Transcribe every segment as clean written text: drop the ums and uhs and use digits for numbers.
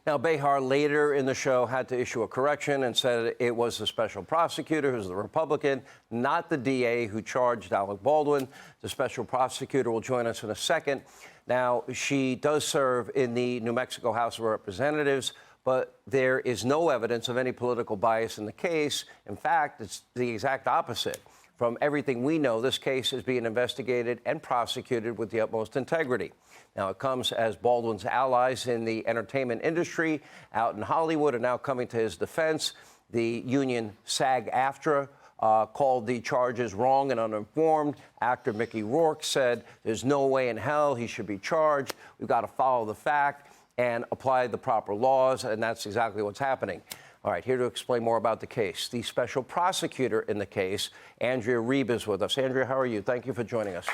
Now, Behar later in the show had to issue a correction and said it was the special prosecutor, who's the Republican, not the DA who charged Alec Baldwin. The special prosecutor will join us in a second. Now, she does serve in the New Mexico House of Representatives, but there is no evidence of any political bias in the case. In fact, it's the exact opposite. From everything we know, this case is being investigated and prosecuted with the utmost integrity. Now, it comes as Baldwin's allies in the entertainment industry out in Hollywood are now coming to his defense. The union SAG-AFTRA called the charges wrong and uninformed. Actor Mickey Rourke said there's no way in hell he should be charged. We've got to follow the fact and apply the proper laws, and that's exactly what's happening. All right, here to explain more about the case, the special prosecutor in the case, Andrea Reeb, is with us. Andrea, how are you? Thank you for joining us.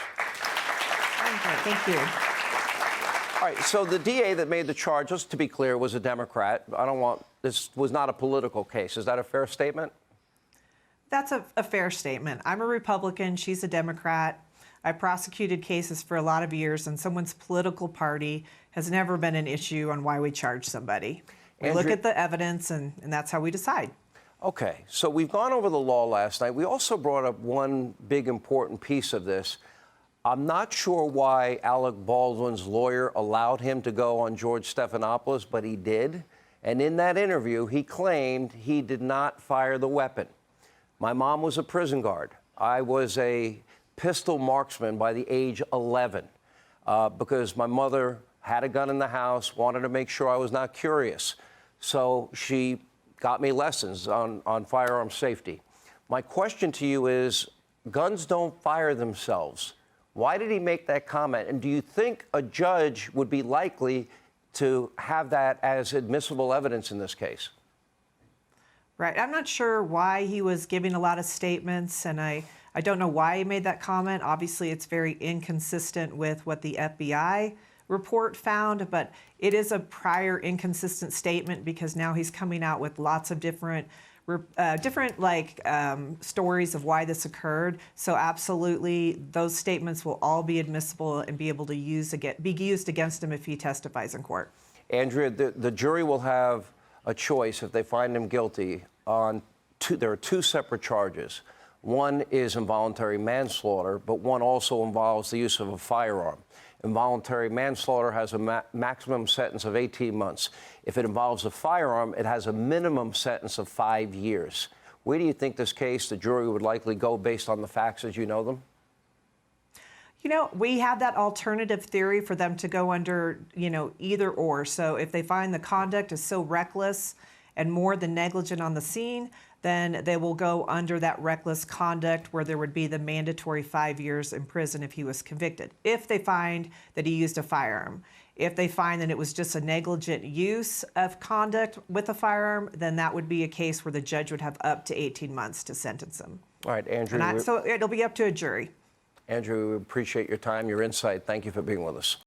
Thank you. All right, so the DA that made the charge, just to be clear, was a Democrat. This was not a political case. Is that a fair statement? That's a fair statement. I'm a Republican. She's a Democrat. I prosecuted cases for a lot of years, and someone's political party has never been an issue on why we charge somebody. We look at the evidence, and that's how we decide. Okay, so we've gone over the law last night. We also brought up one big important piece of this. I'm not sure why Alec Baldwin's lawyer allowed him to go on George Stephanopoulos, but he did. And in that interview, he claimed he did not fire the weapon. My mom was a prison guard. I was a pistol marksman by the age 11 because my mother had a gun in the house, wanted to make sure I was not curious. So she got me lessons on firearm safety. My question to you is, guns don't fire themselves. Why did he make that comment? And do you think a judge would be likely to have that as admissible evidence in this case? Right. I'm not sure why he was giving a lot of statements, and I don't know why he made that comment. Obviously, it's very inconsistent with what the FBI report found, but it is a prior inconsistent statement because now he's coming out with lots of different stories of why this occurred. So absolutely, those statements will all be admissible and be able to be used against him if he testifies in court. Andrea, the jury will have a choice if they find him guilty on there are two separate charges. One is involuntary manslaughter, but one also involves the use of a firearm. Involuntary manslaughter has a maximum sentence of 18 months. If it involves a firearm, it has a minimum sentence of 5 years. Where do you think this case, the jury would likely go based on the facts as you know them? You know, we have that alternative theory for them to go under, either or. So if they find the conduct is so reckless and more than negligent on the scene, then they will go under that reckless conduct where there would be the mandatory 5 years in prison if he was convicted. If they find that he used a firearm. If they find that it was just a negligent use of conduct with a firearm, then that would be a case where the judge would have up to 18 months to sentence him. All right, Andrew. So it'll be up to a jury. Andrew, we appreciate your time, your insight. Thank you for being with us.